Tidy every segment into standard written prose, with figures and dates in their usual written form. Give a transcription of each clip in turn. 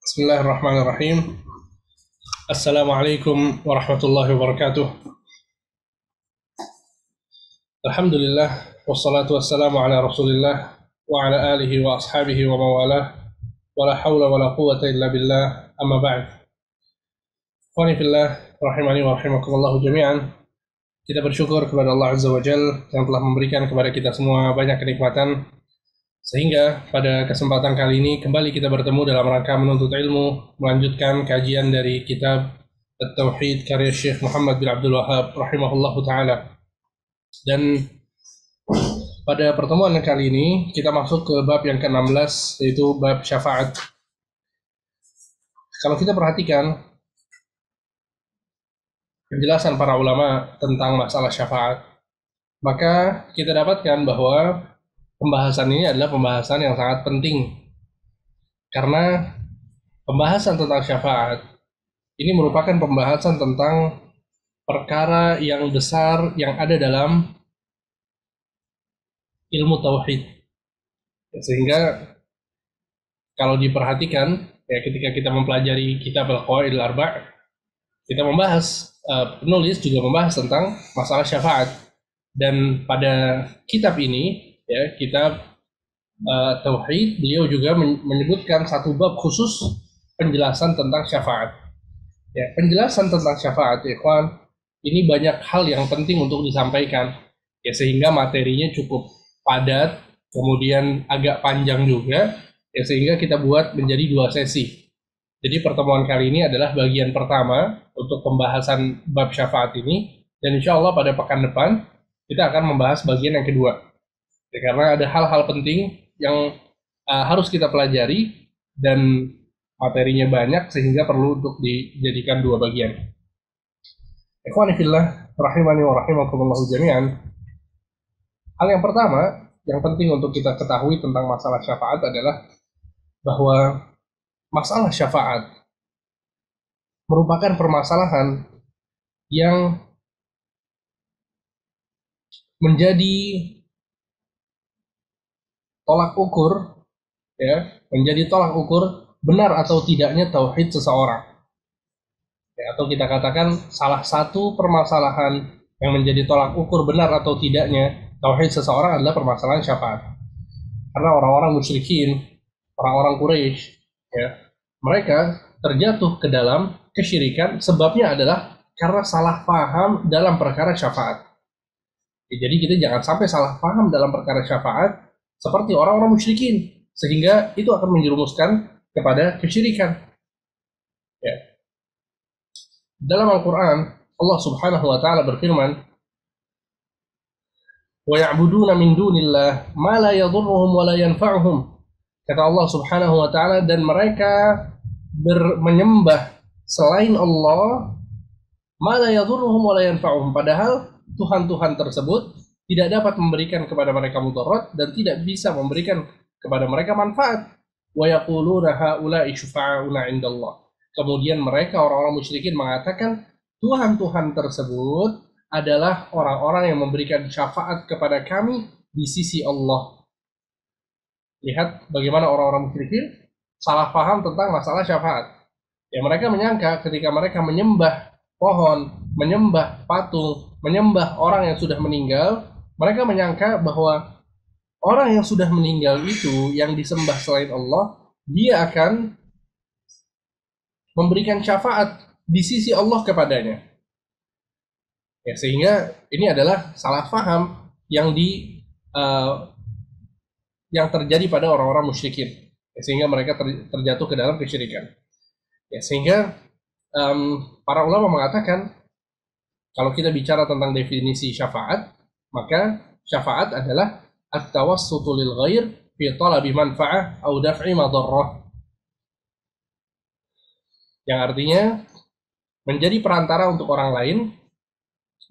Bismillahirrahmanirrahim. Assalamualaikum warahmatullahi wabarakatuh. Alhamdulillah wassalatu wassalamu ala Rasulillah wa ala alihi wa ashabihi wa mawalah wa la hawla wa la quwwata illa billah amma ba'd. Ikhwani fillah rahimani wa rahimakumullah jami'an. Kita bersyukur kepada Allah Azza wa Jalla yang telah memberikan kepada kita semua banyak kenikmatan sehingga pada kesempatan kali ini kembali kita bertemu dalam rangka menuntut ilmu, melanjutkan kajian dari kitab At-Tauhid karya Syekh Muhammad bin Abdul Wahhab rahimahullahu taala. Dan pada pertemuan kali ini kita masuk ke bab yang ke-16, yaitu bab syafaat. Kalau kita perhatikan penjelasan para ulama tentang masalah syafaat, maka kita dapatkan bahwa pembahasan ini adalah pembahasan yang sangat penting, karena pembahasan tentang syafaat ini merupakan pembahasan tentang perkara yang besar yang ada dalam ilmu tauhid. Sehingga kalau diperhatikan, ya, ketika kita mempelajari kitab Al-Qawaid Al-Arba', kita membahas, penulis juga membahas tentang masalah syafaat. Dan pada kitab ini, ya, kitab Tauhid, beliau juga menyebutkan satu bab khusus penjelasan tentang syafaat. Ya, penjelasan tentang syafaat, ikhwan, ini banyak hal yang penting untuk disampaikan, ya, sehingga materinya cukup padat, kemudian agak panjang juga, ya, sehingga kita buat menjadi 2 sesi. Jadi pertemuan kali ini adalah bagian pertama untuk pembahasan bab syafaat ini, dan insya Allah pada pekan depan kita akan membahas bagian yang kedua. Ya, karena ada hal-hal penting yang harus kita pelajari dan materinya banyak sehingga perlu untuk dijadikan 2 bagian. Ikhwani fillah rahimani wa rahimakumullah jami'an. Hal yang pertama yang penting untuk kita ketahui tentang masalah syafaat adalah bahwa masalah syafaat merupakan permasalahan yang menjadi tolak ukur, ya, menjadi tolak ukur benar atau tidaknya tauhid seseorang. Ya, atau kita katakan salah satu permasalahan yang menjadi tolak ukur benar atau tidaknya tauhid seseorang adalah permasalahan syafaat. Karena orang-orang musyrikin, orang-orang Quraisy, ya, mereka terjatuh ke dalam kesyirikan, sebabnya adalah karena salah paham dalam perkara syafaat. Ya, jadi kita jangan sampai salah paham dalam perkara syafaat seperti orang-orang musyrikin, sehingga itu akan menjerumuskan kepada kesyirikan. Ya. Dalam Al-Quran, Allah Subhanahu wa Ta'ala berfirman, "Wa ya'buduna min dunillah ma la yadhurruhum wa la yanfa'uhum." Kata Allah Subhanahu wa Ta'ala, dan mereka menyembah selain Allah ma la yadhurruhum wa la yanfa'uhum, padahal Tuhan-Tuhan tersebut tidak dapat memberikan kepada mereka mudarat dan tidak bisa memberikan kepada mereka manfaat. Wa yaquluna haula'i syufa'auna 'indallah. Kemudian mereka orang-orang musyrikin mengatakan Tuhan-Tuhan tersebut adalah orang-orang yang memberikan syafaat kepada kami di sisi Allah. Lihat bagaimana orang-orang musyrikin salah paham tentang masalah syafaat. Ya, mereka menyangka ketika mereka menyembah pohon, menyembah patung, menyembah orang yang sudah meninggal, mereka menyangka bahwa orang yang sudah meninggal itu yang disembah selain Allah, dia akan memberikan syafaat di sisi Allah kepadanya. Ya, sehingga ini adalah salah paham yang terjadi pada orang-orang musyrikin. Ya, sehingga mereka terjatuh ke dalam kesyirikan. Ya, sehingga para ulama mengatakan kalau kita bicara tentang definisi syafaat, maka syafaat adalah at-tawassutu lil ghair fi talabi manfa'ah aw daf'i madarrah. Yang artinya menjadi perantara untuk orang lain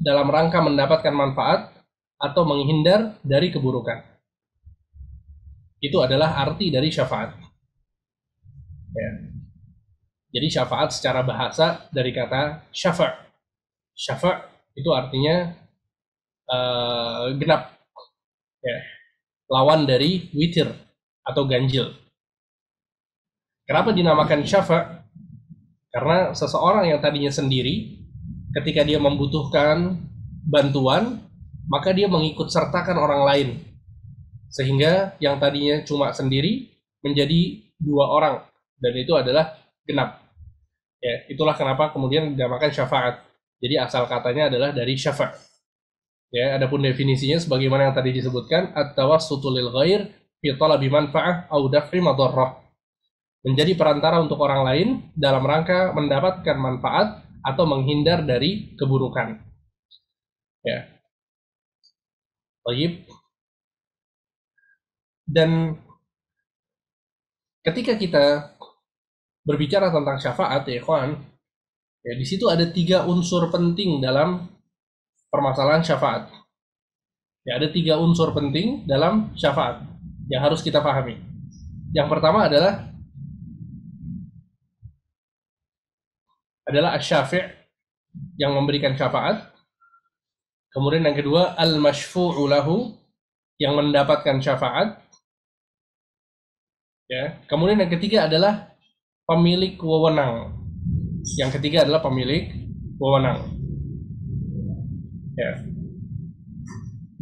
dalam rangka mendapatkan manfaat atau menghindar dari keburukan. Itu adalah arti dari syafaat. Ya. Jadi syafaat secara bahasa dari kata syafa'. Syafa' itu artinya genap, ya, lawan dari witir atau ganjil. Kenapa dinamakan syafa'? Karena seseorang yang tadinya sendiri, ketika dia membutuhkan bantuan, maka dia mengikut sertakan orang lain. Sehingga yang tadinya cuma sendiri menjadi 2 orang, dan itu adalah genap. Ya, itulah kenapa kemudian dinamakan syafaat. Jadi asal katanya adalah dari syafa'. Ya, adapun definisinya sebagaimana yang tadi disebutkan, at-tawassutu lil ghair fi talabi manfa'ah aw daf'i madarrah. Menjadi perantara untuk orang lain dalam rangka mendapatkan manfaat atau menghindar dari keburukan. Ya. Baik. Dan ketika kita berbicara tentang syafaat, ya kawan, ya di situ ada 3 unsur penting dalam permasalahan syafaat. Ya, ada 3 unsur penting dalam syafaat yang harus kita pahami. Yang pertama adalah asy-syafi' yang memberikan syafaat. Kemudian yang kedua al-masyfu'u lahu yang mendapatkan syafaat. Ya. Kemudian yang ketiga adalah pemilik wewenang. Yang ketiga adalah pemilik wewenang. Ya.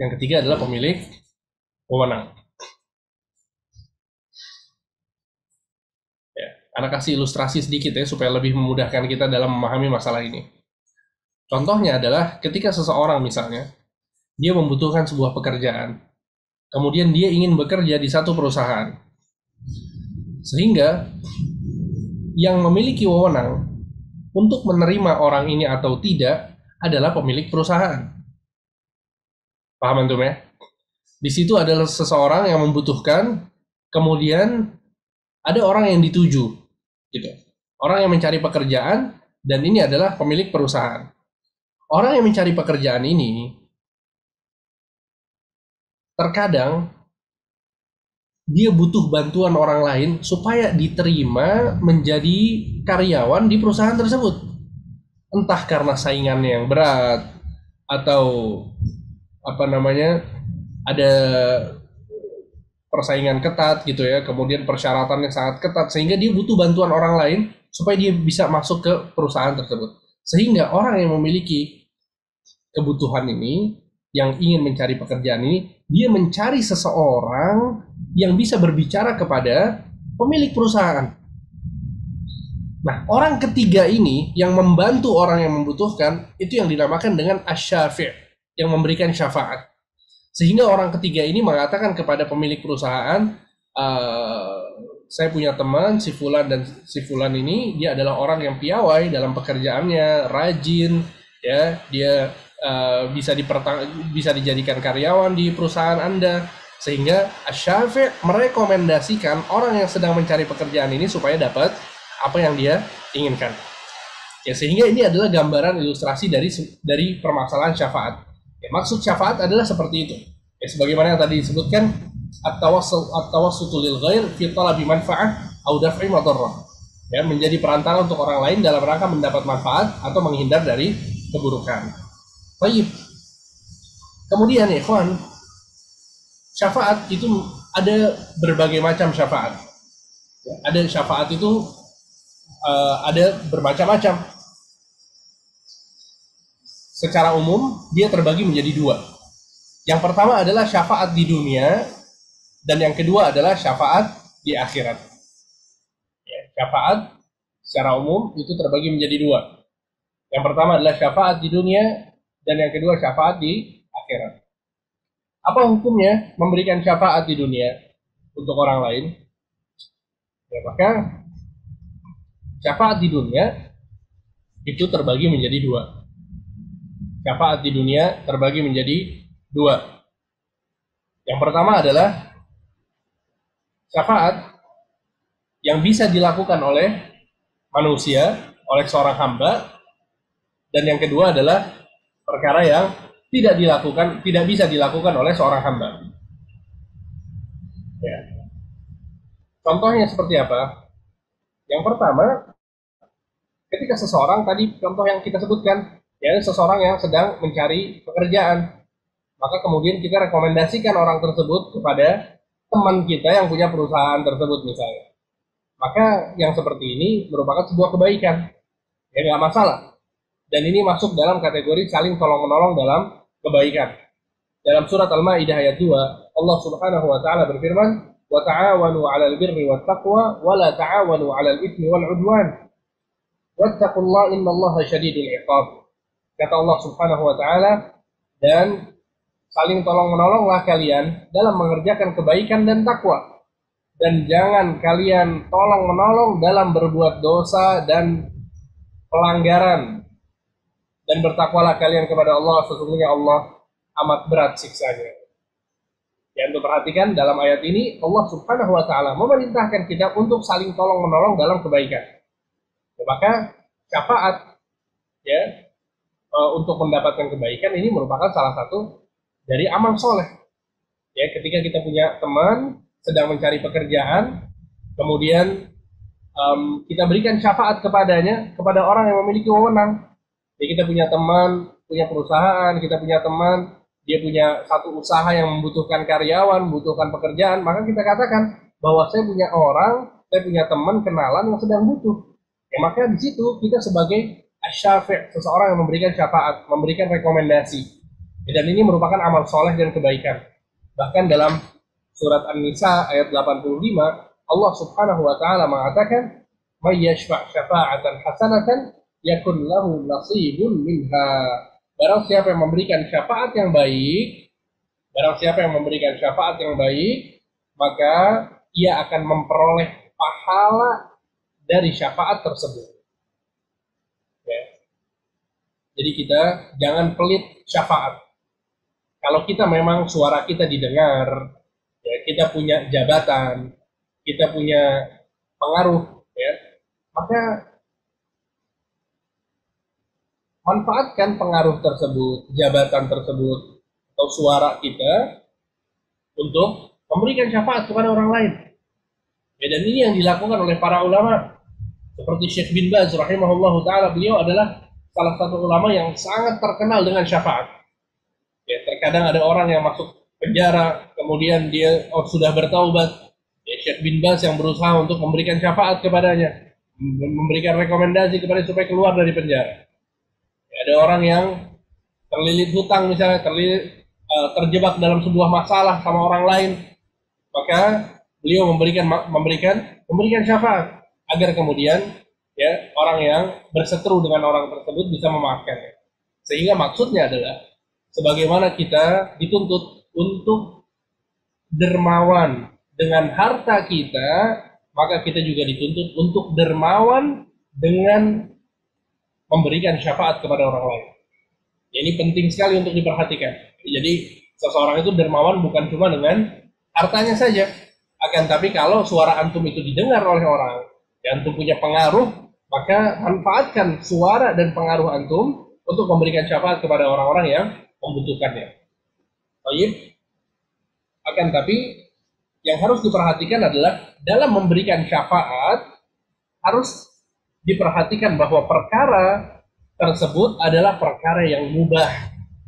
Yang ketiga adalah pemilik wewenang. Anak kasih ilustrasi sedikit ya supaya lebih memudahkan kita dalam memahami masalah ini. Contohnya adalah ketika seseorang misalnya dia membutuhkan sebuah pekerjaan, kemudian dia ingin bekerja di satu perusahaan, sehingga yang memiliki wewenang untuk menerima orang ini atau tidak adalah pemilik perusahaan. Paham antum ya? Di situ adalah seseorang yang membutuhkan, kemudian ada orang yang dituju. Gitu. Orang yang mencari pekerjaan, dan ini adalah pemilik perusahaan. Orang yang mencari pekerjaan ini terkadang dia butuh bantuan orang lain supaya diterima menjadi karyawan di perusahaan tersebut. Entah karena saingannya yang berat atau ada persaingan ketat gitu ya, kemudian persyaratannya sangat ketat sehingga dia butuh bantuan orang lain supaya dia bisa masuk ke perusahaan tersebut. Sehingga orang yang memiliki kebutuhan ini, yang ingin mencari pekerjaan ini, dia mencari seseorang yang bisa berbicara kepada pemilik perusahaan. Nah, orang ketiga ini yang membantu orang yang membutuhkan, itu yang dinamakan dengan asy-syafi', yang memberikan syafaat. Sehingga orang ketiga ini mengatakan kepada pemilik perusahaan, saya punya teman si Fulan, dan si Fulan ini dia adalah orang yang piawai dalam pekerjaannya, rajin, ya, dia bisa dijadikan karyawan di perusahaan Anda. Sehingga asy-syafi' merekomendasikan orang yang sedang mencari pekerjaan ini supaya dapat apa yang dia inginkan. Ya, sehingga ini adalah gambaran ilustrasi dari permasalahan syafaat. Ya, maksud syafaat adalah seperti itu. Ya, sebagaimana yang tadi disebutkan, at-tawassutu lil ghair fi talabi manfa'ah aw daf'i madarrah. Ya, menjadi perantara untuk orang lain dalam rangka mendapat manfaat atau menghindar dari keburukan. Baik. Kemudian ya, ikhwan, syafaat itu ada berbagai macam syafaat. Ya, ada syafaat itu ada bermacam-macam. Secara umum dia terbagi menjadi 2. Yang pertama adalah syafaat di dunia, dan yang kedua adalah syafaat di akhirat. Ya, syafaat secara umum itu terbagi menjadi 2. Yang pertama adalah syafaat di dunia, dan yang kedua syafaat di akhirat. Apa hukumnya memberikan syafaat di dunia untuk orang lain? Ya, maka syafaat di dunia itu terbagi menjadi 2. Syafaat di dunia terbagi menjadi 2. Yang pertama adalah syafaat yang bisa dilakukan oleh manusia, oleh seorang hamba, dan yang kedua adalah perkara yang tidak bisa dilakukan oleh seorang hamba. Ya. Contohnya seperti apa? Yang pertama, ketika seseorang, tadi contoh yang kita sebutkan, ya, seseorang yang sedang mencari pekerjaan, maka kemudian kita rekomendasikan orang tersebut kepada teman kita yang punya perusahaan tersebut misalnya. maka yang seperti ini merupakan sebuah kebaikan, ya nggak masalah. Dan ini masuk dalam kategori saling tolong menolong dalam kebaikan. Dalam surat Al-Maidah ayat 2, Allah Subhanahu wa taala berfirman, "Wa ta'awanu 'alal birri wat taqwa wa la ta'awanu 'alal itsmi wal 'udwan. Wattaqullaha innallaha syadidul 'iqab." Kata Allah Subhanahu wa taala, dan saling tolong menolonglah kalian dalam mengerjakan kebaikan dan takwa. Dan jangan kalian tolong menolong dalam berbuat dosa dan pelanggaran. Dan bertakwalah kalian kepada Allah, sesungguhnya Allah amat berat siksanya. Yang perhatikan dalam ayat ini, Allah Subhanahu wa taala memerintahkan kita untuk saling tolong menolong dalam kebaikan. Maka syafaat, ya, untuk mendapatkan kebaikan ini merupakan salah satu dari amal soleh. Ya, ketika kita punya teman sedang mencari pekerjaan, kemudian kita berikan syafaat kepadanya, kepada orang yang memiliki wewenang. Jadi kita punya teman, punya perusahaan, kita punya teman, dia punya satu usaha yang membutuhkan karyawan, membutuhkan pekerjaan, maka kita katakan bahwa saya punya orang, saya punya teman kenalan yang sedang butuh. Ya, maka di situ kita sebagai asy-syafi', seseorang yang memberikan syafaat, memberikan rekomendasi. Ya, dan ini merupakan amal soleh dan kebaikan. Bahkan dalam surat An-Nisa ayat 85, Allah Subhanahu wa taala mengatakan, "May yashfa' syafa'atan hasanatan yakun lahu nasibun minha." Barang siapa yang memberikan syafaat yang baik, maka ia akan memperoleh pahala dari syafaat tersebut. Ya. Jadi kita jangan pelit syafaat. Kalau kita memang suara kita didengar, ya, kita punya jabatan, kita punya pengaruh, ya, maka manfaatkan pengaruh tersebut, jabatan tersebut, atau suara kita untuk memberikan syafaat kepada orang lain. Ya, dan ini yang dilakukan oleh para ulama. Seperti Syekh bin Baz rahimahullahu ta'ala, beliau adalah salah satu ulama yang sangat terkenal dengan syafaat. Ya, terkadang ada orang yang masuk penjara, kemudian dia sudah bertaubat. Ya, Syekh bin Baz yang berusaha untuk memberikan syafaat kepadanya, memberikan rekomendasi kepada supaya keluar dari penjara. Ada orang yang terlilit hutang misalnya, terjebak dalam sebuah masalah sama orang lain, maka beliau memberikan syafaat agar kemudian, ya, orang yang berseteru dengan orang tersebut bisa memaafkannya. Sehingga maksudnya adalah sebagaimana kita dituntut untuk dermawan dengan harta kita, maka kita juga dituntut untuk dermawan dengan memberikan syafaat kepada orang lain. Ini penting sekali untuk diperhatikan. Jadi seseorang itu dermawan bukan cuma dengan hartanya saja, akan tapi kalau suara antum itu didengar oleh orang, dan antum punya pengaruh, maka manfaatkan suara dan pengaruh antum untuk memberikan syafaat kepada orang-orang yang membutuhkannya. Baik. Akan tapi yang harus diperhatikan adalah dalam memberikan syafaat harus diperhatikan bahwa perkara tersebut adalah perkara yang mubah,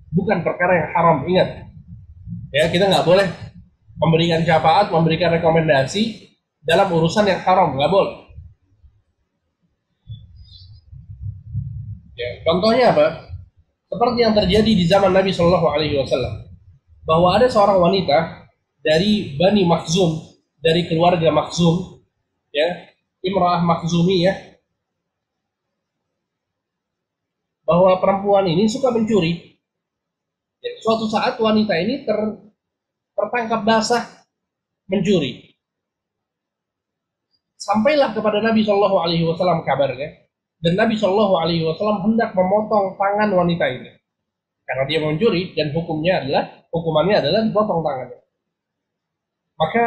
bukan perkara yang haram. Ingat, ya, kita nggak boleh memberikan syafaat, memberikan rekomendasi dalam urusan yang haram, nggak boleh. Ya, contohnya apa? Seperti yang terjadi di zaman Nabi Shallallahu Alaihi Wasallam, bahwa ada seorang wanita dari Bani Makhzum, dari keluarga Makhzum, ya, Imra'ah Makhzumiyah, bahwa perempuan ini suka mencuri. Ya, suatu saat wanita ini tertangkap basah mencuri. Sampailah kepada Nabi Shallallahu Alaihi Wasallam kabarnya, dan Nabi Shallallahu Alaihi Wasallam hendak memotong tangan wanita ini karena dia mencuri, dan hukumannya adalah dipotong tangannya. Maka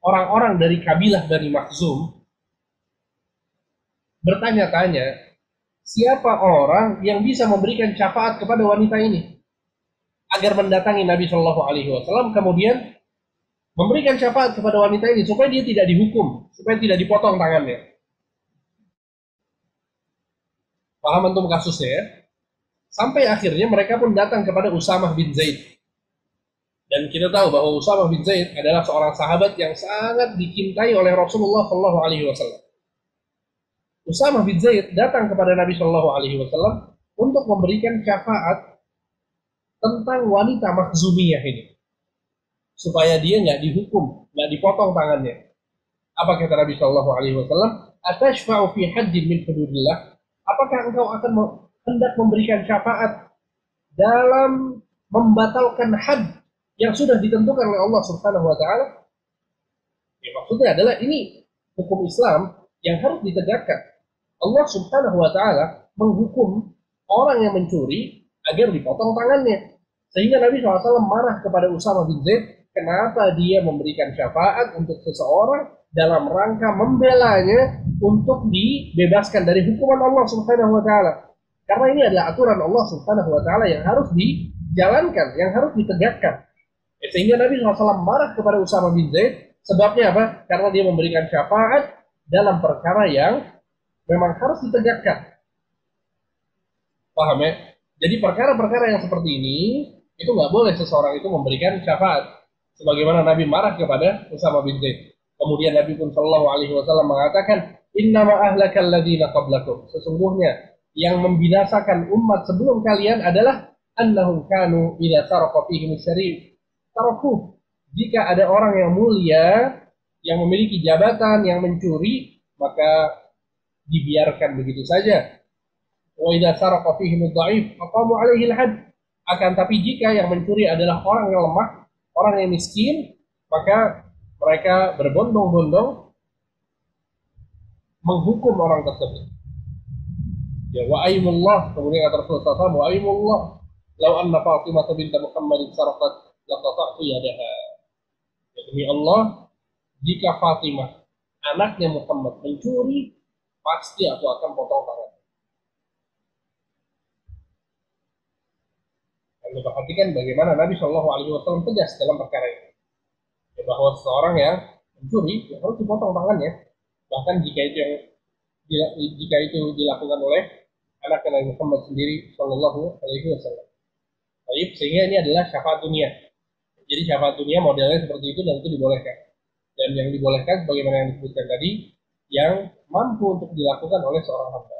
orang-orang dari kabilah Bani Makhzum bertanya-tanya, siapa orang yang bisa memberikan syafaat kepada wanita ini agar mendatangi Nabi Shallallahu Alaihi Wasallam, kemudian memberikan syafaat kepada wanita ini supaya dia tidak dihukum, supaya tidak dipotong tangannya. Paham antum kasusnya, ya? Sampai akhirnya mereka pun datang kepada Usamah bin Zaid. Dan kita tahu bahwa Usamah bin Zaid adalah seorang sahabat yang sangat dicintai oleh Rasulullah Shallallahu Alaihi Wasallam. Usamah bin Zaid datang kepada Nabi Shallallahu Alaihi Wasallam untuk memberikan syafaat tentang wanita Makhzumiyah ini, supaya dia nggak dihukum, nggak dipotong tangannya. Apa kata Nabi Shallallahu Alaihi Wasallam? Atashfa'u fi haddin min hududillah? Apakah engkau akan hendak memberikan syafaat dalam membatalkan had yang sudah ditentukan oleh Allah Subhanahu wa taala? Ya, maksudnya adalah ini hukum Islam yang harus ditegakkan. Allah Subhanahu wa taala menghukum orang yang mencuri agar dipotong tangannya. Sehingga Nabi SAW marah kepada Usamah bin Zaid, kenapa dia memberikan syafaat untuk seseorang dalam rangka membelanya untuk dibebaskan dari hukuman Allah Subhanahu wa taala. Karena ini adalah aturan Allah Subhanahu wa taala yang harus dijalankan, yang harus ditegakkan. Sehingga Nabi SAW marah kepada Usamah bin Zaid. Sebabnya apa? Karena dia memberikan syafaat dalam perkara yang memang harus ditegakkan. Paham ya? Jadi perkara-perkara yang seperti ini, itu nggak boleh seseorang itu memberikan syafaat. Sebagaimana Nabi marah kepada Usamah bin Zaid. Kemudian Nabi pun Shallallahu Alaihi Wasallam mengatakan, Innama ahlakal ladina qablakum. Sesungguhnya yang membinasakan umat sebelum kalian adalah annahum kanu idza saraqa fihim syarif tarakuh. Jika ada orang yang mulia yang memiliki jabatan yang mencuri, maka dibiarkan begitu saja. Wa idza saraqa fihim dhaif aqamu alaihi al-had. Akan tapi jika yang mencuri adalah orang yang lemah, orang yang miskin, maka mereka berbondong-bondong menghukum orang tersebut. Ya, wa aimullah, kemudian kata Rasulullah SAW, wa aimullah, lau anna Fatimah binta Muhammadin sarqat laqata'tu yadaha. Ya, demi Allah, jika Fatimah anaknya Muhammad mencuri, pasti aku akan potong tangan. Anda perhatikan bagaimana Nabi Shallallahu Alaihi Wasallam tegas dalam perkara ini, ya, bahwa seseorang yang mencuri ya harus dipotong tangannya, bahkan jika itu dilakukan oleh anak Nabi Muhammad sendiri Shallallahu Alaihi Wasallam. Baik, sehingga ini adalah syafaat dunia. Jadi syafaat dunia modelnya seperti itu dan itu dibolehkan. Dan yang dibolehkan sebagaimana yang disebutkan tadi, yang mampu untuk dilakukan oleh seorang hamba.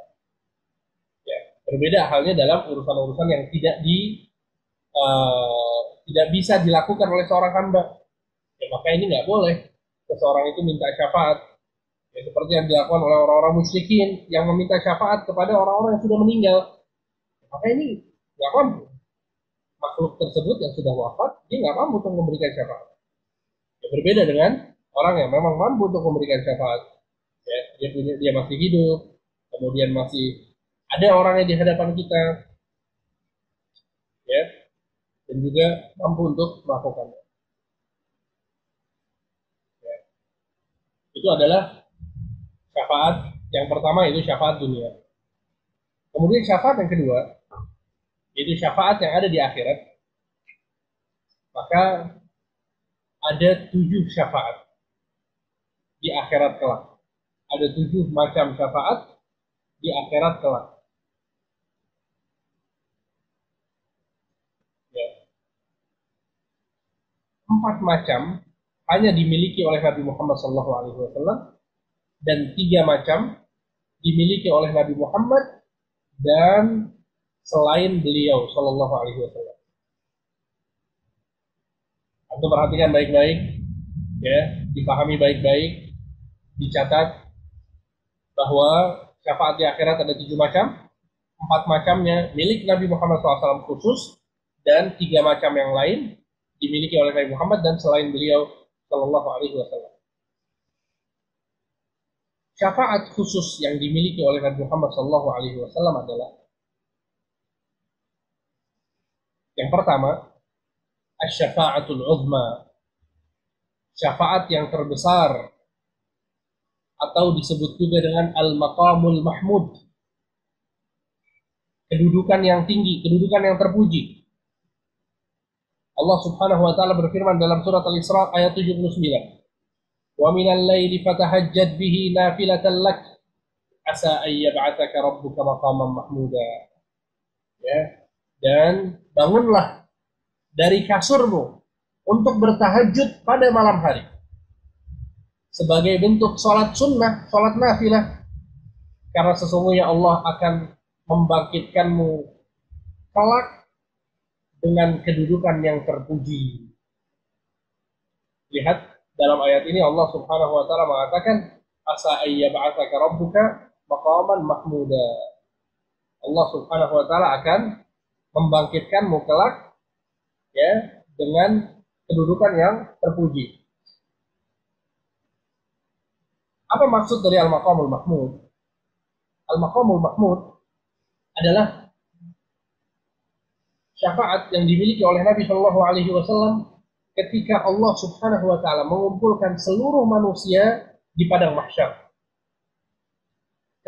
Ya, berbeda halnya dalam urusan-urusan yang tidak bisa dilakukan oleh seorang hamba. Ya, maka ini nggak boleh seseorang itu minta syafaat. Ya, seperti yang dilakukan oleh orang-orang musyrikin yang meminta syafaat kepada orang-orang yang sudah meninggal. Ya, maka ini nggak mampu. Makhluk tersebut yang sudah wafat, dia nggak mampu untuk memberikan syafaat. Ya, berbeda dengan orang yang memang mampu untuk memberikan syafaat. Ya, dia masih hidup, kemudian masih ada orangnya di hadapan kita, ya, dan juga mampu untuk melakukannya. Ya. Itu adalah syafaat yang pertama, itu syafaat dunia. Kemudian syafaat yang kedua, yaitu syafaat yang ada di akhirat. Maka ada 7 syafaat di akhirat kelak. Ada 7 macam syafaat di akhirat kelak. Ya. 4 macam hanya dimiliki oleh Nabi Muhammad SAW, dan 3 macam dimiliki oleh Nabi Muhammad dan selain beliau Shallallahu Alaihi Wasallam. Anda perhatikan baik-baik, ya, dipahami baik-baik, dicatat bahwa syafaat di akhirat ada 7 macam, 4 macamnya milik Nabi Muhammad SAW khusus, dan 3 macam yang lain dimiliki oleh Nabi Muhammad dan selain beliau Shallallahu Alaihi Wasallam. Syafaat khusus yang dimiliki oleh Nabi Muhammad Shallallahu Alaihi Wasallam adalah yang pertama, asy-syafa'atul 'uzma, syafaat yang terbesar, atau disebut juga dengan al-maqamul mahmud, kedudukan yang tinggi, kedudukan yang terpuji. Allah Subhanahu wa taala berfirman dalam surat Al-Isra ayat 79, "Wa minal laili fatahajjad bihi nafilatan lak, asa ay yab'atsaka rabbuka maqaman mahmuda." Ya, dan bangunlah dari kasurmu, untuk bertahajud pada malam hari sebagai bentuk sholat sunnah, sholat nafilah, karena sesungguhnya Allah akan membangkitkanmu kelak dengan kedudukan yang terpuji. Lihat dalam ayat ini Allah Subhanahu wa taala mengatakan asa ayyab'atsaka rabbuka maqaman mahmuda. Allah Subhanahu wa taala akan membangkitkanmu kelak ya dengan kedudukan yang terpuji. Apa maksud dari al-maqamul mahmud? Al-maqamul mahmud adalah syafaat yang dimiliki oleh Nabi Shallallahu Alaihi Wasallam ketika Allah Subhanahu Wa Taala mengumpulkan seluruh manusia di padang mahsyar.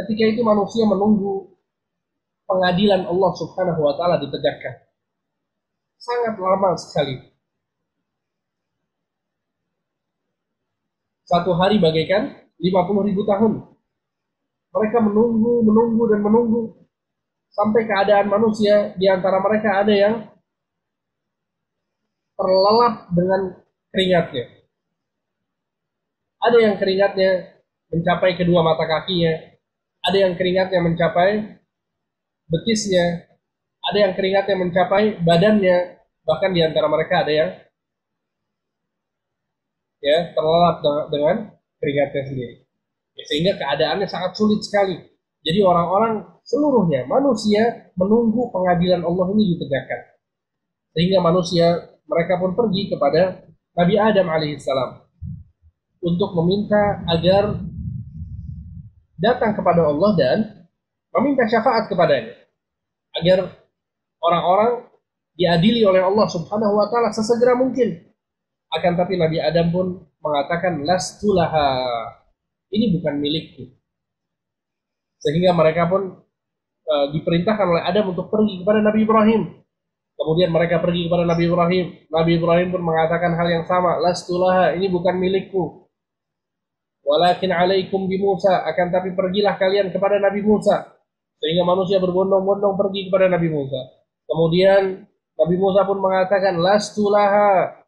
Ketika itu manusia menunggu pengadilan Allah Subhanahu Wa Taala ditegakkan. Sangat lama sekali. Satu hari bagaikan 50.000 tahun. Mereka menunggu dan menunggu sampai keadaan manusia di antara mereka ada yang terlelap dengan keringatnya. Ada yang keringatnya mencapai kedua mata kakinya, ada yang keringatnya mencapai betisnya, ada yang keringatnya mencapai badannya, bahkan di antara mereka ada yang terlelap dengan keringatnya sendiri. Sehingga keadaannya sangat sulit sekali. Jadi orang-orang seluruhnya, manusia menunggu pengadilan Allah ini ditegakkan. Sehingga mereka pun pergi kepada Nabi Adam alaihissalam untuk meminta agar datang kepada Allah dan meminta syafaat kepadanya. Agar orang-orang diadili oleh Allah Subhanahu wa taala sesegera mungkin. Akan tapi Nabi Adam pun mengatakan lastulaha, ini bukan milikku. Sehingga mereka pun diperintahkan oleh Adam untuk pergi kepada Nabi Ibrahim. Kemudian mereka pergi kepada Nabi Ibrahim. Nabi Ibrahim pun mengatakan hal yang sama, lastulaha, ini bukan milikku. Walakin alaikum bi Musa, akan tapi pergilah kalian kepada Nabi Musa. Sehingga manusia berbondong-bondong pergi kepada Nabi Musa. Kemudian Nabi Musa pun mengatakan lastulaha,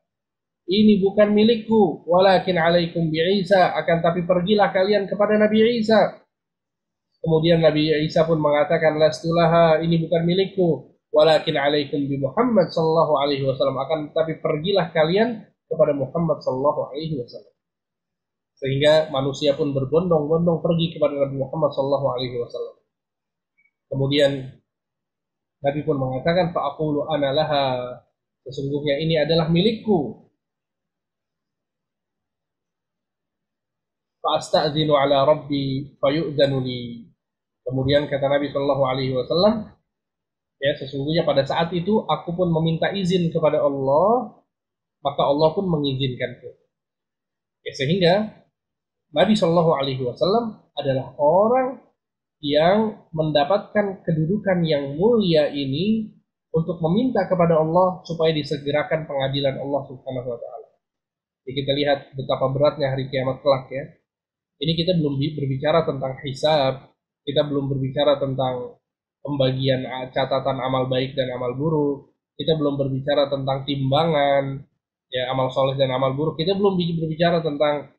ini bukan milikku, walakin alaikum bi Isa, akan tapi pergilah kalian kepada Nabi Isa. Kemudian Nabi Isa pun mengatakan lastulaha, ini bukan milikku, walakin alaikum bi Muhammad sallallahu alaihi wasallam, akan tapi pergilah kalian kepada Muhammad sallallahu alaihi wasallam. Sehingga manusia pun berbondong-bondong pergi kepada Nabi Muhammad sallallahu alaihi wasallam. Kemudian Nabi pun mengatakan fa'aqulu ana laha, sesungguhnya ini adalah milikku. Fa'asta'zinu ala rabbi fayu'danu li. Kemudian kata Nabi sallallahu alaihi wasallam, ya sesungguhnya pada saat itu aku pun meminta izin kepada Allah, maka Allah pun mengizinkanku. Ya, sehingga Nabi sallallahu alaihi wasallam adalah orang yang mendapatkan kedudukan yang mulia ini untuk meminta kepada Allah supaya disegerakan pengadilan Allah Subhanahu wa taala. Jadi kita lihat betapa beratnya hari kiamat kelak ya. Ini kita belum berbicara tentang hisab, kita belum berbicara tentang pembagian catatan amal baik dan amal buruk, kita belum berbicara tentang timbangan, ya amal soleh dan amal buruk, kita belum berbicara tentang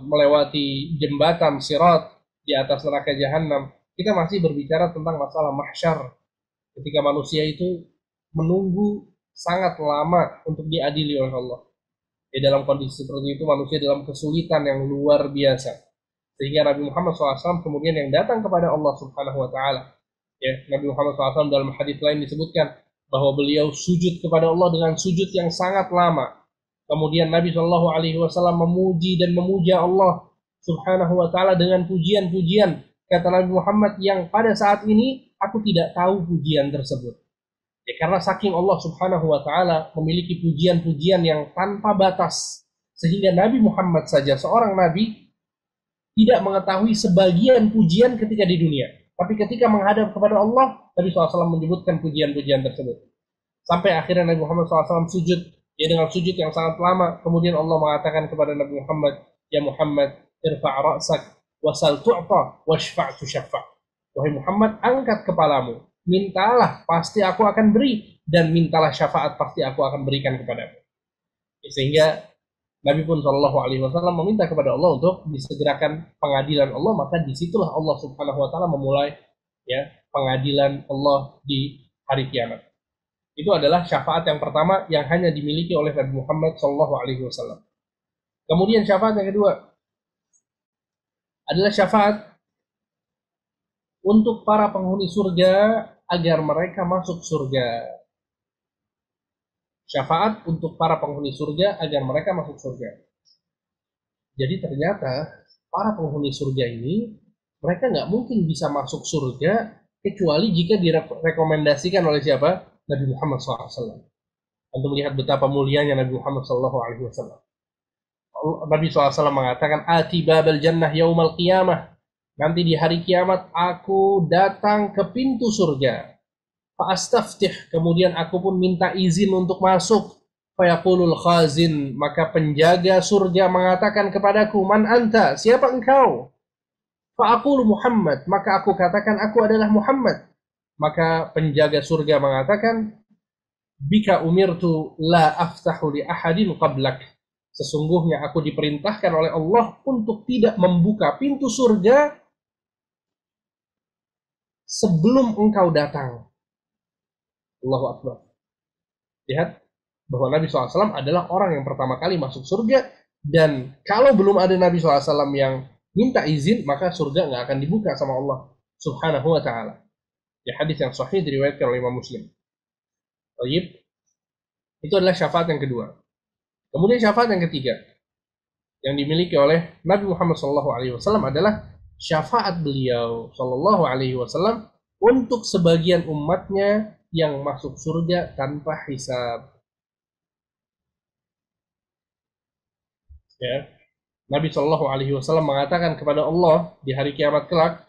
melewati jembatan sirat di atas neraka jahanam. Kita masih berbicara tentang masalah mahsyar, ketika manusia itu menunggu sangat lama untuk diadili oleh Allah. Dalam kondisi seperti itu manusia dalam kesulitan yang luar biasa, sehingga Nabi Muhammad SAW kemudian yang datang kepada Allah Subhanahu Wa Taala. Ya, Nabi Muhammad SAW dalam hadits lain disebutkan bahwa beliau sujud kepada Allah dengan sujud yang sangat lama. Kemudian Nabi Shallallahu Alaihi Wasallam memuji dan memuja Allah Subhanahu Wa Taala dengan pujian-pujian. Kata Nabi Muhammad yang pada saat ini aku tidak tahu pujian tersebut. Ya, karena saking Allah Subhanahu wa taala memiliki pujian-pujian yang tanpa batas, sehingga Nabi Muhammad saja seorang nabi tidak mengetahui sebagian pujian ketika di dunia. Tapi ketika menghadap kepada Allah, Nabi SAW menyebutkan pujian-pujian tersebut. Sampai akhirnya Nabi Muhammad SAW sujud, ya dengan sujud yang sangat lama. Kemudian Allah mengatakan kepada Nabi Muhammad, ya Muhammad, irfa' ra'sak, wasal tu'ta, washfa' tushaffa'. Wahai Muhammad, angkat kepalamu. Mintalah, pasti aku akan beri. Dan mintalah syafaat, pasti aku akan berikan kepadamu. Sehingga Nabi pun Shallallahu Alaihi Wasallam meminta kepada Allah untuk disegerakan pengadilan Allah, maka disitulah Allah Subhanahu Wa Taala memulai ya pengadilan Allah di hari kiamat. Itu adalah syafaat yang pertama yang hanya dimiliki oleh Nabi Muhammad Shallallahu Alaihi Wasallam. Kemudian syafaat yang kedua adalah syafaat untuk para penghuni surga agar mereka masuk surga. Syafaat untuk para penghuni surga agar mereka masuk surga. Jadi ternyata para penghuni surga ini, mereka nggak mungkin bisa masuk surga kecuali jika direkomendasikan oleh siapa? Nabi Muhammad SAW. Untuk melihat betapa mulianya Nabi Muhammad SAW. Nabi SAW mengatakan, Ati babal jannah yaumal qiyamah. Nanti di hari kiamat aku datang ke pintu surga. Fa'astaftih, kemudian aku pun minta izin untuk masuk. Fayaqulul khazin, maka penjaga surga mengatakan kepadaku, Man anta, siapa engkau? Fa'aqulu Muhammad, maka aku katakan aku adalah Muhammad. Maka penjaga surga mengatakan, Bika umirtu la aftahu li ahadin qablak. Sesungguhnya aku diperintahkan oleh Allah untuk tidak membuka pintu surga sebelum engkau datang. Allahu Akbar. Lihat bahwa Nabi SAW adalah orang yang pertama kali masuk surga, dan kalau belum ada Nabi SAW yang minta izin, maka surga nggak akan dibuka sama Allah Subhanahu wa Ta'ala. Ya, hadis yang sahih diriwayatkan oleh Imam Muslim. Baik, itu adalah syafaat yang kedua. Kemudian syafaat yang ketiga yang dimiliki oleh Nabi Muhammad SAW adalah syafaat beliau SAW untuk sebagian umatnya yang masuk surga tanpa hisab. Ya. Nabi SAW mengatakan kepada Allah di hari kiamat kelak,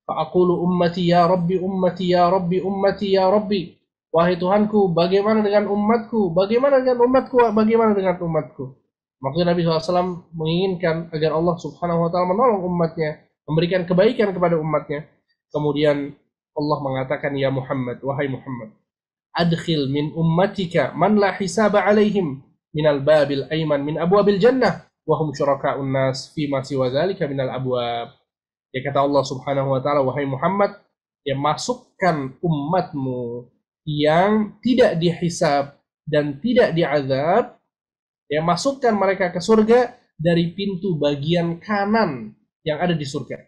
Fa'aqulu ummati ya Rabbi, ummati ya Rabbi, ummati ya Rabbi. Wahai Tuhanku, bagaimana dengan umatku? Bagaimana dengan umatku? Bagaimana dengan umatku? Maksudnya Nabi SAW menginginkan agar Allah Subhanahu wa Ta'ala menolong umatnya, memberikan kebaikan kepada umatnya. Kemudian Allah mengatakan, Ya Muhammad, wahai Muhammad, adkhil min ummatika man la hisaba alaihim minal babil ayman min abwabil jannah wa hum syuraka'un nas fi ma siwa dzalika minal abwab. Ya, kata Allah Subhanahu wa Ta'ala, wahai Muhammad, ya masukkan umatmu yang tidak dihisab dan tidak diazab, ya masukkan mereka ke surga dari pintu bagian kanan yang ada di surga.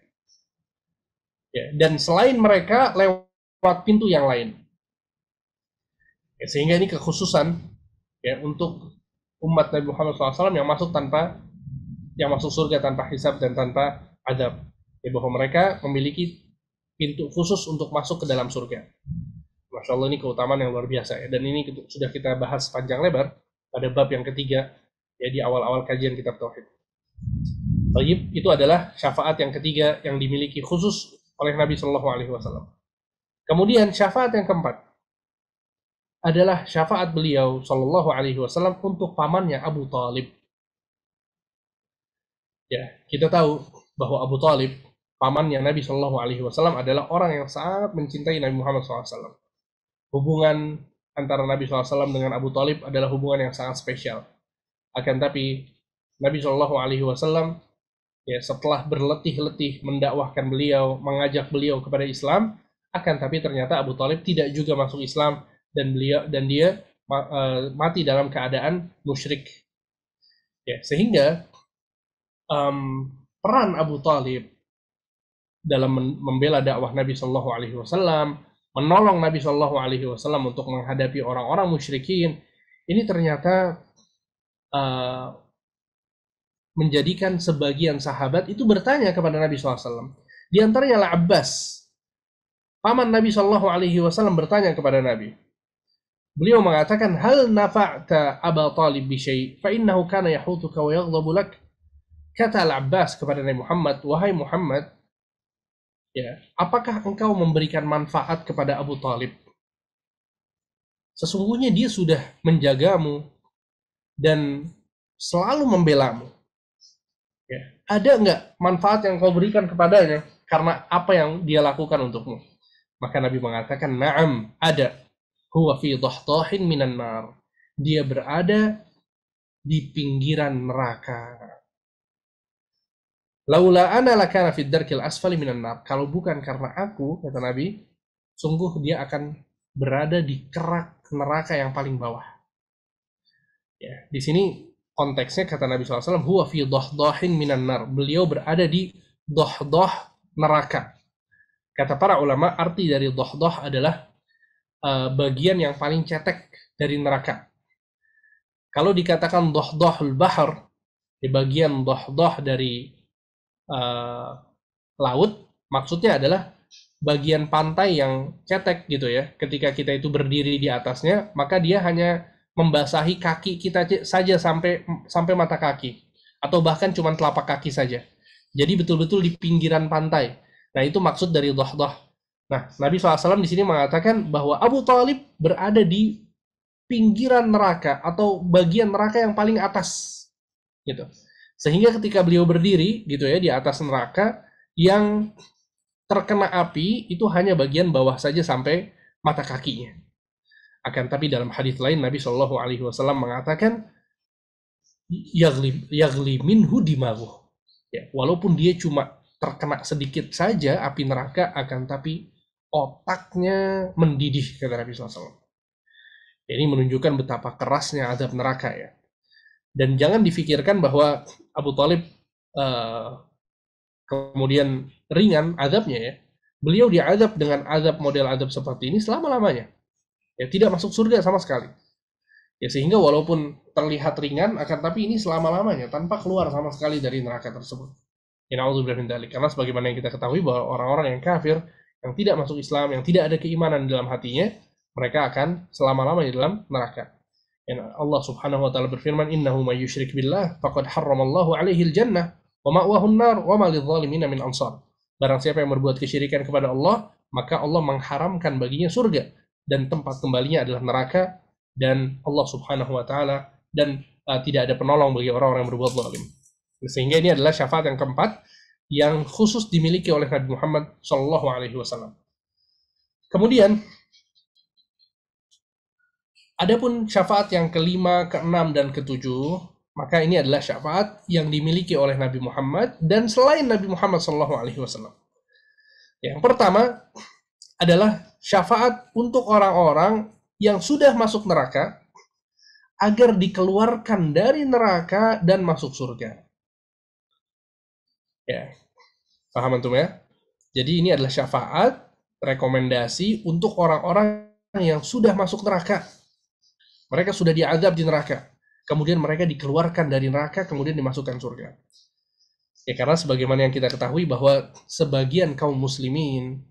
Ya, dan selain mereka lewat pintu yang lain. Ya, sehingga ini kekhususan ya untuk umat Nabi Muhammad SAW yang masuk surga tanpa hisab dan tanpa azab. Ya, bahwa mereka memiliki pintu khusus untuk masuk ke dalam surga. Masya Allah, ini keutamaan yang luar biasa ya. Dan ini sudah kita bahas panjang lebar pada bab yang ketiga ya di awal-awal kajian kitab Tauhid. Baik, itu adalah syafaat yang ketiga yang dimiliki khusus oleh Nabi Shallallahu Alaihi Wasallam. Kemudian syafaat yang keempat adalah syafaat beliau Shallallahu Alaihi Wasallam untuk pamannya Abu Talib. Ya, kita tahu bahwa Abu Talib, pamannya Nabi Shallallahu Alaihi Wasallam, adalah orang yang sangat mencintai Nabi Muhammad SAW. Hubungan antara Nabi SAW dengan Abu Talib adalah hubungan yang sangat spesial. Akan tapi Nabi Shallallahu Alaihi Wasallam ya setelah berletih-letih mendakwahkan beliau, mengajak beliau kepada Islam, akan tapi ternyata Abu Talib tidak juga masuk Islam dan dia mati dalam keadaan musyrik. Ya, sehingga peran Abu Talib dalam membela dakwah Nabi Shallallahu Alaihi Wasallam, menolong Nabi Shallallahu Alaihi Wasallam untuk menghadapi orang-orang musyrikin, ini ternyata menjadikan sebagian sahabat itu bertanya kepada Nabi SAW. Di antaranya lah Abbas, paman Nabi Shallallahu Alaihi Wasallam, bertanya kepada Nabi. Beliau mengatakan, Hal nafa'ta Aba Talib bisyai, fa innahu kana yahutuka wa yaghdabu lak. Kata Al-Abbas kepada Nabi Muhammad, wahai Muhammad, ya, apakah engkau memberikan manfaat kepada Abu Talib? Sesungguhnya dia sudah menjagamu dan selalu membelamu. Ya, ada enggak manfaat yang kau berikan kepadanya karena apa yang dia lakukan untukmu? Maka Nabi mengatakan, na'am, ada. Huwa fi dhahtahin minan nar. Dia berada di pinggiran neraka. Laula ana lakana fid darkil asfali minan nar. Kalau bukan karena aku, kata Nabi, sungguh dia akan berada di kerak neraka yang paling bawah. Ya, di sini konteksnya kata Nabi SAW, huwa fi dahdahin minan nar. Beliau berada di dahdah neraka. Kata para ulama, arti dari dahdah adalah bagian yang paling cetek dari neraka. Kalau dikatakan dahdahul bahar, di bagian dahdah dari laut, maksudnya adalah bagian pantai yang cetek gitu ya. Ketika kita itu berdiri di atasnya, maka dia hanya membasahi kaki kita saja sampai mata kaki, atau bahkan cuma telapak kaki saja. Jadi betul-betul di pinggiran pantai. Nah, itu maksud dari dahdah. Nah, Nabi SAW di sini mengatakan bahwa Abu Thalib berada di pinggiran neraka atau bagian neraka yang paling atas, gitu. Sehingga ketika beliau berdiri gitu ya di atas neraka, yang terkena api itu hanya bagian bawah saja sampai mata kakinya. Akan tapi dalam hadis lain Nabi Shallallahu Alaihi Wasallam mengatakan yagli minhu dimaguh. Ya, walaupun dia cuma terkena sedikit saja api neraka, akan tapi otaknya mendidih, kata Nabi SAW. Ini menunjukkan betapa kerasnya azab neraka ya. Dan jangan difikirkan bahwa Abu Thalib kemudian ringan azabnya ya. Beliau diazab dengan azab model azab seperti ini selama-lamanya. Ya, tidak masuk surga sama sekali. Ya, sehingga walaupun terlihat ringan, akan tapi ini selama-lamanya tanpa keluar sama sekali dari neraka tersebut. Ya, na'udzubillah min dzalik. Karena sebagaimana yang kita ketahui bahwa orang-orang yang kafir, yang tidak masuk Islam, yang tidak ada keimanan dalam hatinya, mereka akan selama-lamanya dalam neraka. Dan Allah Subhanahu wa taala berfirman, "Innahu may yusyrik billah faqad harramallahu 'alaihi al-jannah wa ma'wahu an-nar wa ma lidh-dhalimin min ansar." Barang siapa yang berbuat kesyirikan kepada Allah, maka Allah mengharamkan baginya surga dan tempat kembalinya adalah neraka, dan Allah Subhanahu wa taala dan tidak ada penolong bagi orang-orang yang berbuat zalim. Sehingga ini adalah syafaat yang keempat yang khusus dimiliki oleh Nabi Muhammad Shallallahu Alaihi Wasallam. Kemudian, adapun syafaat yang kelima, keenam, dan ketujuh, maka ini adalah syafaat yang dimiliki oleh Nabi Muhammad dan selain Nabi Muhammad Shallallahu Alaihi Wasallam. Yang pertama adalah syafaat untuk orang-orang yang sudah masuk neraka agar dikeluarkan dari neraka dan masuk surga. Ya, paham antum ya? Jadi ini adalah syafaat, rekomendasi untuk orang-orang yang sudah masuk neraka. Mereka sudah diazab di neraka. Kemudian mereka dikeluarkan dari neraka, kemudian dimasukkan surga. Ya, karena sebagaimana yang kita ketahui bahwa sebagian kaum muslimin,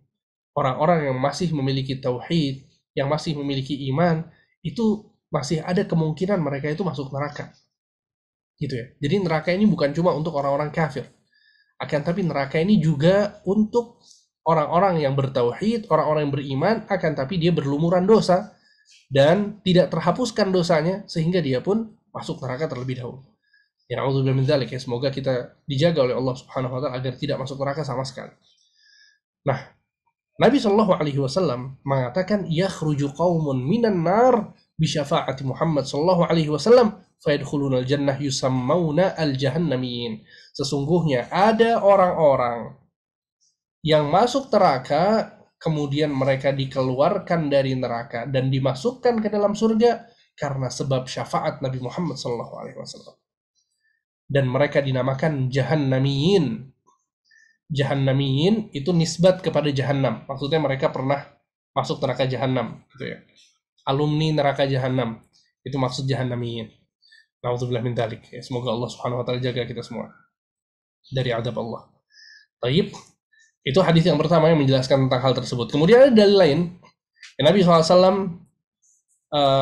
orang-orang yang masih memiliki tauhid, yang masih memiliki iman, itu masih ada kemungkinan mereka itu masuk neraka. Gitu ya. Jadi neraka ini bukan cuma untuk orang-orang kafir. Akan tapi neraka ini juga untuk orang-orang yang bertauhid, orang-orang yang beriman, akan tapi dia berlumuran dosa dan tidak terhapuskan dosanya sehingga dia pun masuk neraka terlebih dahulu. Ya, na'udzubillah min dzalik ya, semoga kita dijaga oleh Allah Subhanahu wa taala agar tidak masuk neraka sama sekali. Nah, Nabi Shallallahu Alaihi Wasallam mengatakan, yakhruju qaumun minan nar bi syafaati Muhammad Shallallahu Alaihi Wasallam fayadkhuluna al-jannah yusammauna al-jahannamiyin. Sesungguhnya ada orang-orang yang masuk neraka, kemudian mereka dikeluarkan dari neraka dan dimasukkan ke dalam surga karena sebab syafaat Nabi Muhammad SAW. Dan mereka dinamakan jahannamiyin. Jahannamiyin itu nisbat kepada jahannam. Maksudnya mereka pernah masuk neraka jahannam, gitu ya. Alumni neraka jahannam. Itu maksud jahannamiyin. Na'udzubillah min dzalik. Ya, semoga Allah Subhanahu wa taala jaga kita semua dari azab Allah. Taib. Itu hadis yang pertama yang menjelaskan tentang hal tersebut. Kemudian ada dalil lain. Nabi SAW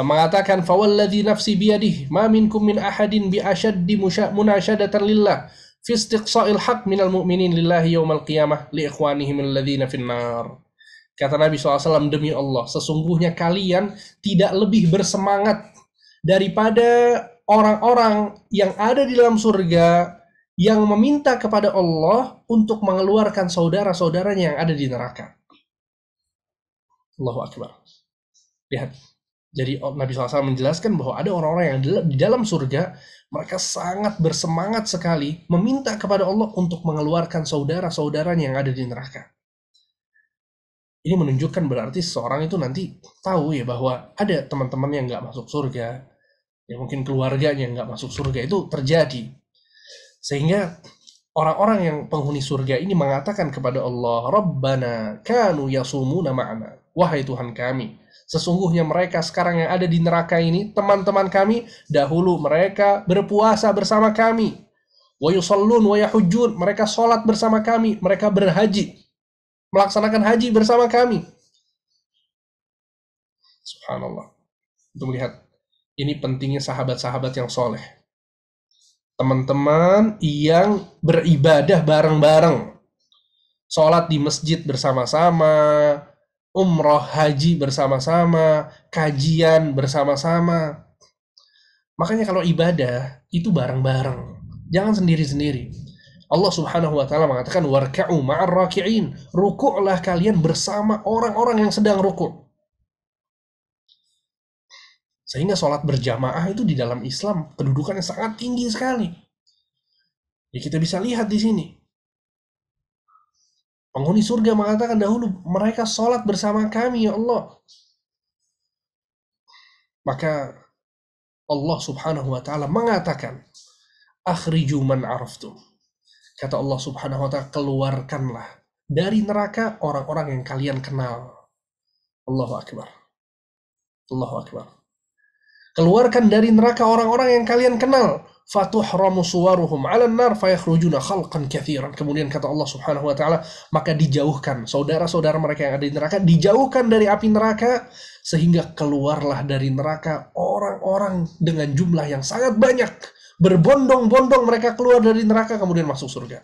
mengatakan, "Fawalladzi nafsi biyadihi, ma minkum min ahadin bi ashaddi munasyadatan lillah fi istiqsa'il haqq minal mu'minin lillahi yaumal qiyamah li ikhwanihim alladzina finnar." Kata Nabi SAW, demi Allah, sesungguhnya kalian tidak lebih bersemangat daripada orang-orang yang ada di dalam surga yang meminta kepada Allah untuk mengeluarkan saudara-saudaranya yang ada di neraka. Allahu Akbar. Lihat, Jadi Nabi SAW menjelaskan bahwa ada orang-orang yang di dalam surga, mereka sangat bersemangat sekali meminta kepada Allah untuk mengeluarkan saudara-saudaranya yang ada di neraka. Ini menunjukkan berarti seseorang itu nanti tahu ya bahwa ada teman-teman yang nggak masuk surga, ya mungkin keluarganya yang nggak masuk surga, itu terjadi. Sehingga orang-orang yang penghuni surga ini mengatakan kepada Allah, Rabbana kanu yasumuna ma'ana. Wahai Tuhan kami, sesungguhnya mereka sekarang yang ada di neraka ini, teman-teman kami, dahulu mereka berpuasa bersama kami. Wa yusallun wa yahujjun, mereka sholat bersama kami, mereka berhaji, melaksanakan haji bersama kami. Subhanallah. Untuk melihat ini pentingnya sahabat-sahabat yang soleh. Teman-teman yang beribadah bareng-bareng. Sholat di masjid bersama-sama, umroh haji bersama-sama, kajian bersama-sama. Makanya kalau ibadah, itu bareng-bareng. Jangan sendiri-sendiri. Allah Subhanahu wa Ta'ala mengatakan warka'u ma'ar raki'in, rukuklah kalian bersama orang-orang yang sedang rukuk. Sehingga sholat berjamaah itu di dalam Islam kedudukannya sangat tinggi sekali. Ya, kita bisa lihat di sini. Penghuni surga mengatakan dahulu mereka sholat bersama kami ya Allah. Maka Allah Subhanahu wa Ta'ala mengatakan akhriju man araftum. Kata Allah Subhanahu wa Ta'ala, keluarkanlah dari neraka orang-orang yang kalian kenal. Allahu Akbar. Allahu Akbar. Keluarkan dari neraka orang-orang yang kalian kenal. Fatuhramu suwaruhum 'alan nar fayakhrujuna khalqan katsiran. Kemudian kata Allah Subhanahu wa Ta'ala, maka dijauhkan saudara-saudara mereka yang ada di neraka, dijauhkan dari api neraka sehingga keluarlah dari neraka orang-orang dengan jumlah yang sangat banyak. Berbondong-bondong mereka keluar dari neraka kemudian masuk surga.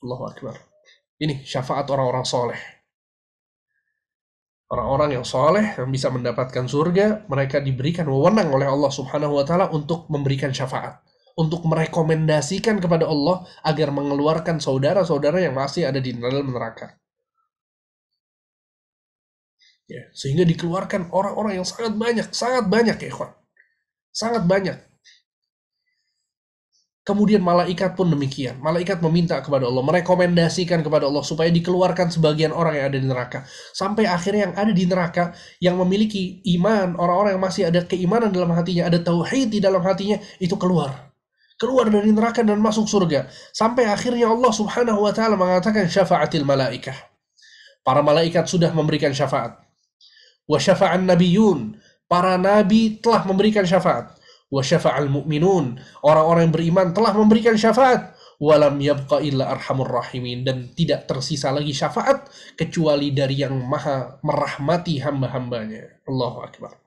Allahu Akbar. Ini syafaat orang-orang soleh. Orang-orang yang soleh yang bisa mendapatkan surga, mereka diberikan wewenang oleh Allah Subhanahu wa Ta'ala untuk memberikan syafaat, untuk merekomendasikan kepada Allah agar mengeluarkan saudara-saudara yang masih ada di dalam neraka. Ya, sehingga dikeluarkan orang-orang yang sangat banyak ya ikhwan. Sangat banyak. Kemudian malaikat pun demikian. Malaikat meminta kepada Allah, merekomendasikan kepada Allah supaya dikeluarkan sebagian orang yang ada di neraka. Sampai akhirnya yang ada di neraka, yang memiliki iman, orang-orang yang masih ada keimanan dalam hatinya, ada tauhid di dalam hatinya, itu keluar. Keluar dari neraka dan masuk surga. Sampai akhirnya Allah Subhanahu wa Ta'ala mengatakan syafa'atil malaikah. Para malaikat sudah memberikan syafaat. Wa syafa'an nabiyun. Para nabi telah memberikan syafaat. Wa syafa'al mu'minun, orang-orang yang beriman telah memberikan syafaat. Walam yabqa illa arhamur rahimin, dan tidak tersisa lagi syafaat kecuali dari yang maha merahmati hamba-hambanya. Allahu Akbar.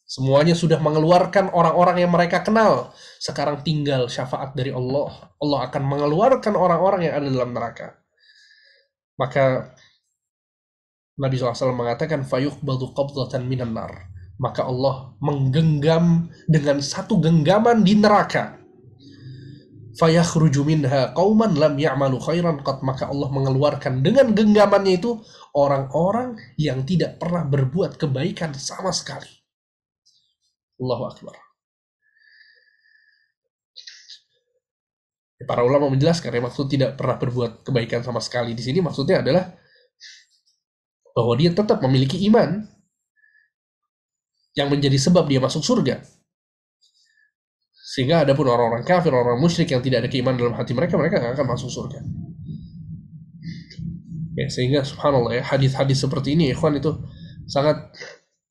Semuanya sudah mengeluarkan orang-orang yang mereka kenal. Sekarang tinggal syafaat dari Allah. Allah akan mengeluarkan orang-orang yang ada dalam neraka. Maka Nabi SAW mengatakan fayuqbadu qabdatan minan nar. Maka Allah menggenggam dengan satu genggaman di neraka. Fayakhruju minha qauman lam ya'malu khairan qat. Maka Allah mengeluarkan dengan genggamannya itu orang-orang yang tidak pernah berbuat kebaikan sama sekali. Allahu Akbar. Para ulama menjelaskan maksud tidak pernah berbuat kebaikan sama sekali di sini maksudnya adalah bahwa dia tetap memiliki iman yang menjadi sebab dia masuk surga. Sehingga ada pun orang-orang kafir, orang musyrik yang tidak ada keimanan dalam hati mereka, mereka nggak akan masuk surga. Ya, sehingga subhanallah ya, hadis-hadis seperti ini, ikhwan, itu sangat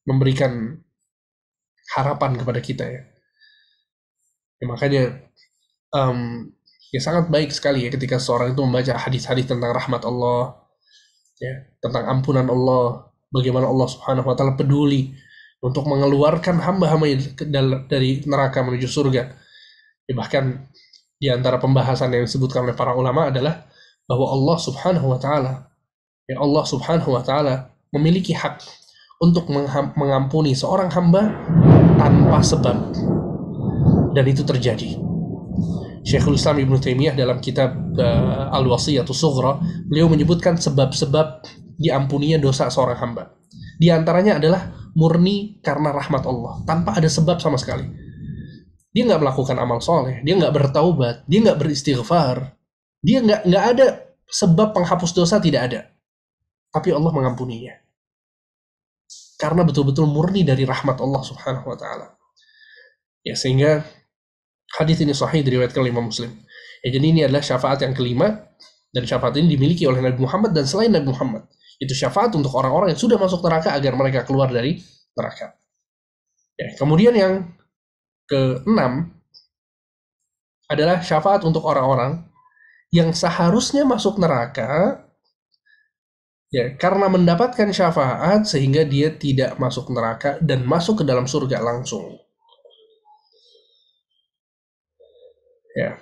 memberikan harapan kepada kita ya. Ya makanya ya sangat baik sekali ya ketika seorang itu membaca hadis-hadis tentang rahmat Allah, ya, tentang ampunan Allah, bagaimana Allah Subhanahu wa Ta'ala peduli untuk mengeluarkan hamba-hamba dari neraka menuju surga. Ya, bahkan di antara pembahasan yang disebutkan oleh para ulama adalah bahwa Allah Subhanahu wa Ta'ala, ya, Allah Subhanahu wa Ta'ala memiliki hak untuk mengampuni seorang hamba tanpa sebab, dan itu terjadi. Syekhul Islam Ibnu Taimiyah dalam kitab Al-Wasiyatus Sughra, beliau menyebutkan sebab-sebab diampuninya dosa seorang hamba. Di antaranya adalah murni karena rahmat Allah, tanpa ada sebab sama sekali. Dia nggak melakukan amal soleh, dia nggak bertaubat, dia nggak beristighfar, dia nggak ada sebab penghapus dosa, tidak ada. Tapi Allah mengampuninya. Karena betul-betul murni dari rahmat Allah Subhanahu wa taala. Ya, sehingga hadis ini sahih diriwayatkan oleh Imam Muslim. Ya, jadi ini adalah syafaat yang kelima, dan syafaat ini dimiliki oleh Nabi Muhammad dan selain Nabi Muhammad. Itu syafaat untuk orang-orang yang sudah masuk neraka agar mereka keluar dari neraka. Ya, kemudian yang keenam adalah syafaat untuk orang-orang yang seharusnya masuk neraka, ya, karena mendapatkan syafaat sehingga dia tidak masuk neraka dan masuk ke dalam surga langsung. Ya,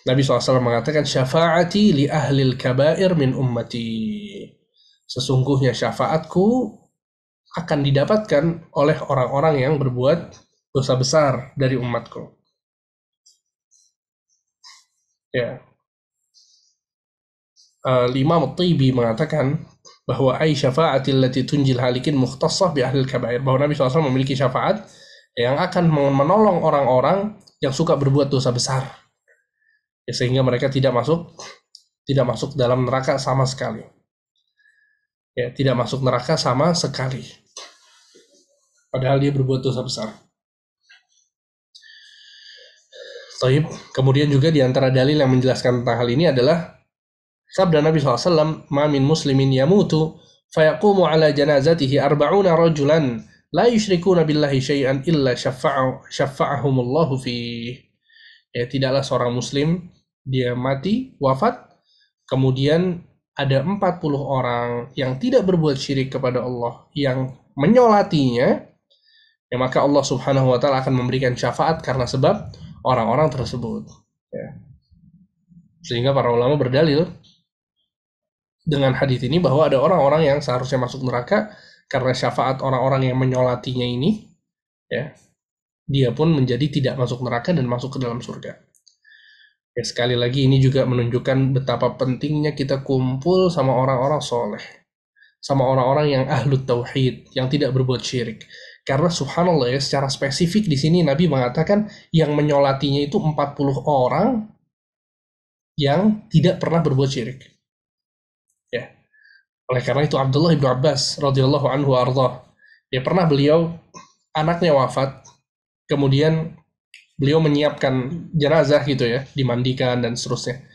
Nabi SAW mengatakan, syafaati li ahlil kabair min ummati. Sesungguhnya syafaatku akan didapatkan oleh orang-orang yang berbuat dosa besar dari umatku. Ya. Imam At-Tibi mengatakan bahwa ai syafa'atil lati tunjil halikin mukhtassah bi ahlil kabair, bahwa Nabi SAW memiliki syafaat yang akan menolong orang-orang yang suka berbuat dosa besar, ya, sehingga mereka tidak masuk dalam neraka sama sekali. Ya, tidak masuk neraka sama sekali. Padahal dia berbuat dosa besar. Taib. Kemudian juga di antara dalil yang menjelaskan tentang hal ini adalah sabda Nabi SAW, ma min muslimin yamutu fayaqumu ala janazatihi arba'una rajulan la yusyrikuna billahi syai'an illa syafa'ahumullahu fi. Ya, tidaklah seorang muslim dia mati, wafat, kemudian ada 40 orang yang tidak berbuat syirik kepada Allah yang menyolatinya, ya, maka Allah Subhanahu wa taala akan memberikan syafaat karena sebab orang-orang tersebut. Ya. Sehingga para ulama berdalil dengan hadis ini bahwa ada orang-orang yang seharusnya masuk neraka karena syafaat orang-orang yang menyolatinya ini, ya, dia pun menjadi tidak masuk neraka dan masuk ke dalam surga. Ya, sekali lagi ini juga menunjukkan betapa pentingnya kita kumpul sama orang-orang soleh, sama orang-orang yang ahlu tauhid, yang tidak berbuat syirik. Karena subhanallah ya, secara spesifik di sini Nabi mengatakan yang menyolatinya itu 40 orang yang tidak pernah berbuat syirik. Ya. Oleh karena itu Abdullah ibnu Abbas radhiyallahu anhu ardah, ya, pernah beliau anaknya wafat, kemudian beliau menyiapkan jenazah gitu ya, dimandikan dan seterusnya.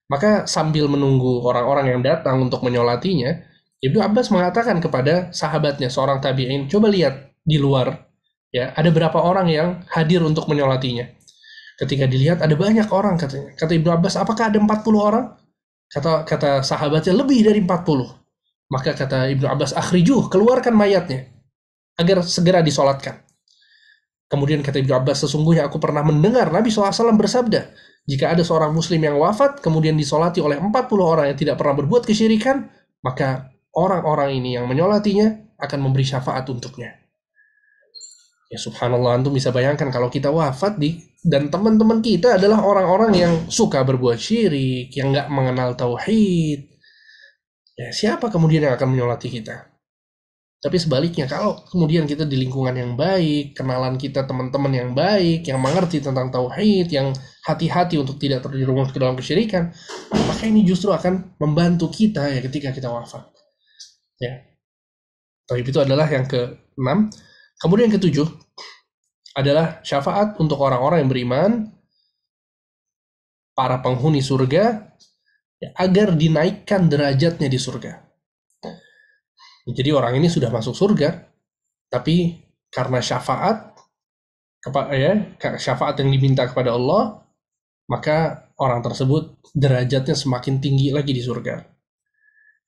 Maka sambil menunggu orang-orang yang datang untuk menyolatinya, Ibnu Abbas mengatakan kepada sahabatnya, seorang tabi'in, coba lihat di luar, ya, ada berapa orang yang hadir untuk menyolatinya. Ketika dilihat ada banyak orang, katanya. Kata Ibnu Abbas, apakah ada 40 orang? Kata sahabatnya, lebih dari 40. Maka kata Ibnu Abbas, akhrijuh, keluarkan mayatnya agar segera disolatkan. Kemudian kata Ibnu Abbas, sesungguhnya aku pernah mendengar Nabi SAW bersabda, jika ada seorang muslim yang wafat, kemudian disolati oleh 40 orang yang tidak pernah berbuat kesyirikan, maka orang-orang ini yang menyolatinya akan memberi syafaat untuknya. Ya subhanallah, antum bisa bayangkan kalau kita wafat dan teman-teman kita adalah orang-orang yang suka berbuat syirik, yang nggak mengenal tauhid. Ya, siapa kemudian yang akan menyolati kita? Tapi sebaliknya, kalau kemudian kita di lingkungan yang baik, kenalan kita teman-teman yang baik, yang mengerti tentang tauhid, yang hati-hati untuk tidak terjerumus ke dalam kesyirikan, maka ini justru akan membantu kita ya ketika kita wafat. Ya. Tauhid itu adalah yang ke-6. Kemudian yang ke-7 adalah syafaat untuk orang-orang yang beriman, para penghuni surga, ya, agar dinaikkan derajatnya di surga. Jadi orang ini sudah masuk surga, tapi karena syafaat yang diminta kepada Allah, maka orang tersebut derajatnya semakin tinggi lagi di surga.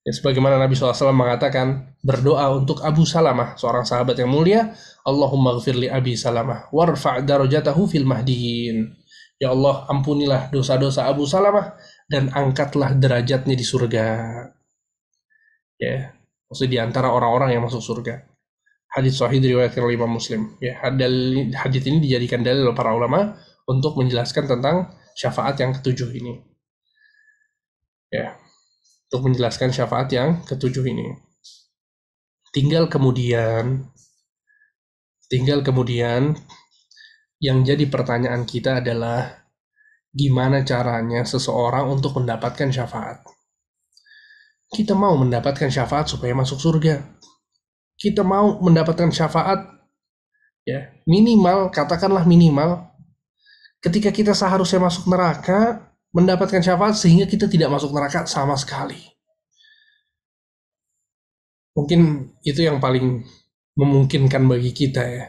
Ya, sebagaimana Nabi SAW mengatakan, berdoa untuk Abu Salamah, seorang sahabat yang mulia, Allahumma ghfir li Abi Salamah, warfa' darajatahu fil mahdiyin. Ya Allah, ampunilah dosa-dosa Abu Salamah, dan angkatlah derajatnya di surga. Ya, maksud di antara orang-orang yang masuk surga. Hadis sahih diriwayatkan oleh Imam Muslim. Ya, hadis ini dijadikan dalil oleh para ulama untuk menjelaskan tentang syafaat yang ketujuh ini. Ya, untuk menjelaskan syafaat yang ketujuh ini. Tinggal kemudian yang jadi pertanyaan kita adalah gimana caranya seseorang untuk mendapatkan syafaat. Kita mau mendapatkan syafaat supaya masuk surga. Kita mau mendapatkan syafaat, ya minimal, katakanlah minimal, ketika kita seharusnya masuk neraka, mendapatkan syafaat sehingga kita tidak masuk neraka sama sekali. Mungkin itu yang paling memungkinkan bagi kita ya.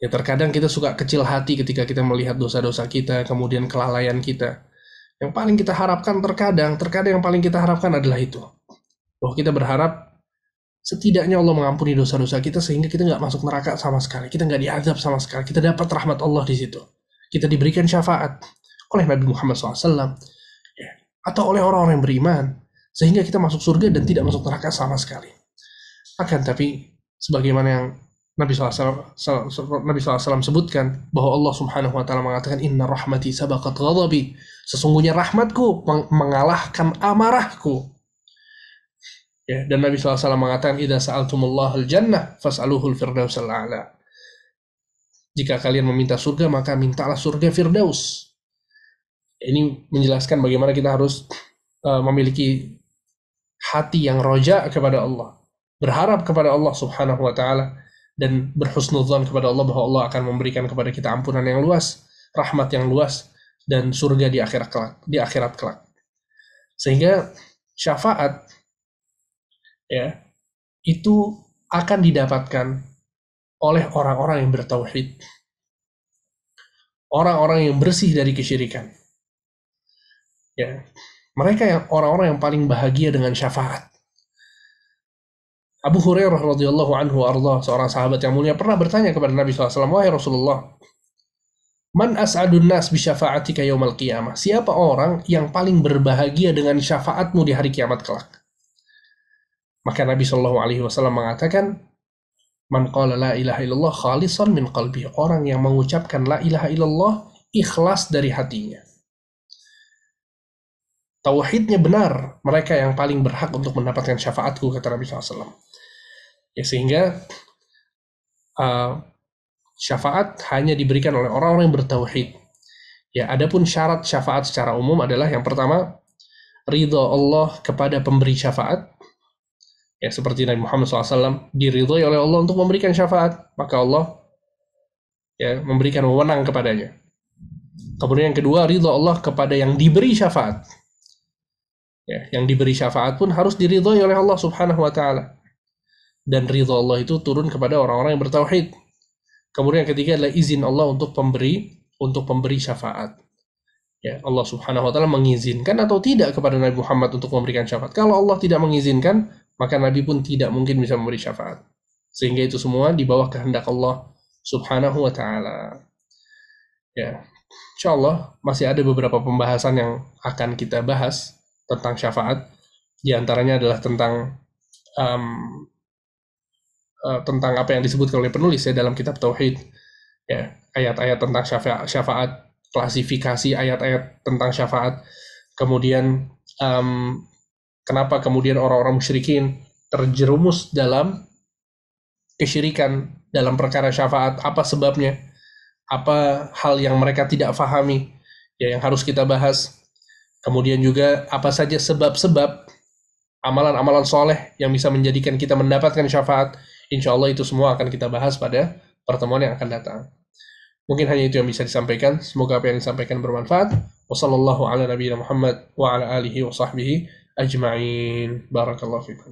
Ya terkadang kita suka kecil hati ketika kita melihat dosa-dosa kita, kemudian kelalaian kita. Yang paling kita harapkan terkadang yang paling kita harapkan adalah itu. Bahwa kita berharap setidaknya Allah mengampuni dosa-dosa kita sehingga kita nggak masuk neraka sama sekali. Kita nggak diazab sama sekali. Kita dapat rahmat Allah di situ. Kita diberikan syafaat oleh Nabi Muhammad SAW. Ya. Atau oleh orang-orang yang beriman. Sehingga kita masuk surga dan tidak masuk neraka sama sekali. Akan tapi, sebagaimana yang Nabi SAW sebutkan, bahwa Allah Subhanahu wa Ta'ala mengatakan, Inna rahmati sabaqat ghadabi. Sesungguhnya rahmatku mengalahkan amarahku. Ya, dan Nabi SAW mengatakan, Idza sa'altumullah al-jannah, fas'aluhul firdausal a'la. Jika kalian meminta surga, maka mintalah surga Firdaus. Ini menjelaskan bagaimana kita harus memiliki hati yang roja kepada Allah. Berharap kepada Allah Subhanahu wa Ta'ala. Dan berhusnudzon kepada Allah bahwa Allah akan memberikan kepada kita ampunan yang luas, rahmat yang luas, dan surga di akhirat kelak. Sehingga syafaat ya itu akan didapatkan oleh orang-orang yang bertauhid, orang-orang yang bersih dari kesyirikan. Ya, mereka yang orang-orang yang paling bahagia dengan syafaat. Abu Hurairah radhiyallahu anhu arda, seorang sahabat yang mulia, pernah bertanya kepada Nabi SAW, wahai Rasulullah, man as'adun nas bi syafa'atika yaumal qiyamah? Siapa orang yang paling berbahagia dengan syafaatmu di hari kiamat kelak? Maka Nabi SAW mengatakan, man qala la ilaha illallah khalisan min qalbi. Orang yang mengucapkan la ilaha illallah ikhlas dari hatinya. Tauhidnya benar, mereka yang paling berhak untuk mendapatkan syafaatku, kata Nabi SAW. Ya, sehingga syafaat hanya diberikan oleh orang-orang yang bertauhid. Ya, adapun syarat syafaat secara umum adalah yang pertama, ridha Allah kepada pemberi syafaat. Ya, seperti Nabi Muhammad SAW diridhoi oleh Allah untuk memberikan syafaat, maka Allah ya memberikan wewenang kepadanya. Kemudian yang kedua, ridha Allah kepada yang diberi syafaat. Ya, yang diberi syafaat pun harus diridhoi oleh Allah Subhanahu wa Ta'ala. Dan ridha Allah itu turun kepada orang-orang yang bertauhid. Kemudian yang ketiga adalah izin Allah untuk pemberi syafaat. Ya, Allah Subhanahu wa Ta'ala mengizinkan atau tidak kepada Nabi Muhammad untuk memberikan syafaat. Kalau Allah tidak mengizinkan, maka Nabi pun tidak mungkin bisa memberi syafaat. Sehingga itu semua di bawah kehendak Allah Subhanahu wa Ta'ala. Ya, insyaallah masih ada beberapa pembahasan yang akan kita bahas tentang syafaat. Di antaranya adalah tentang apa yang disebutkan oleh penulis ya dalam kitab Tauhid, ya ayat-ayat tentang syafaat, klasifikasi ayat-ayat tentang syafaat, kemudian kenapa kemudian orang-orang musyrikin terjerumus dalam kesyirikan dalam perkara syafaat, apa sebabnya, apa hal yang mereka tidak fahami ya yang harus kita bahas, kemudian juga apa saja sebab-sebab amalan-amalan soleh yang bisa menjadikan kita mendapatkan syafaat. Insya Allah itu semua akan kita bahas pada pertemuan yang akan datang. Mungkin hanya itu yang bisa disampaikan. Semoga apa yang disampaikan bermanfaat. Wassallallahu ala nabiyina Muhammad wa ala alihi wa sahbihi ajma'in. Barakallahu fikum.